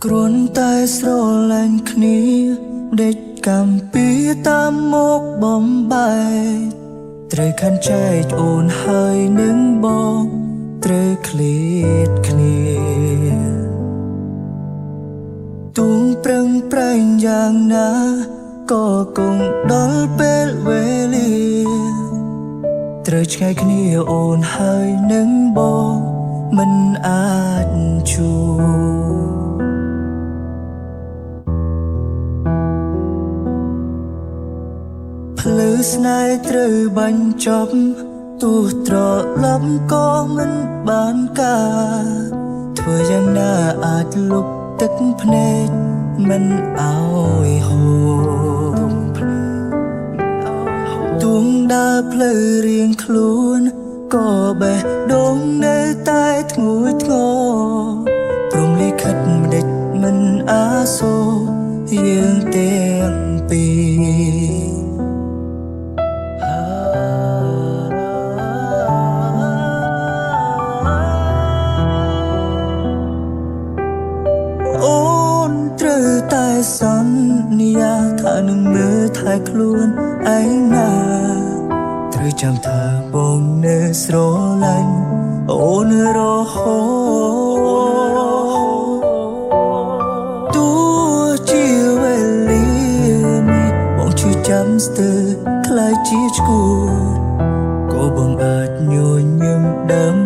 គ្រាន់តែស្រឡាញ់គ្នាដេចកំពីតាមមកបំបែកត្រូវខណ្ឌចែកអូនហើយនឹងបងត្រូវឃ្លាតគ្នាទូងប្រឹងប្រែងយ៉ាងណាក៏គង់ដល់ពេលវេលាត្រូវឆ្ងាយគ្នាអូនហើយនឹងបងមិនអាចជួបផ្លូវស្នេហ៍ត្រូវបញ្ចប់ទោះត្រឡប់ក៏មិនបានការធ្វើយ៉ាងណាអាចលុបទឹកភ្នែកមិនឲ្យហូរទួងដើរផ្លូវរៀងខ្លួនក៏បេះដូងនៅតែធ្ងន់ធ្ងរព្រមលិខិតម្ដេចមិនអាសូរយើងទាំងពីរអូនត្រូវតែសន្យាថានឹងមើលថែខ្លួនឯងណាត្រូវចាំថាបងនៅស្រឡាញ់អូនរហូតទោះជាវេលានេះបងឈឺចាំស្ទើរខ្លាចជាឈួតក៏បងអាចញញឹមដើម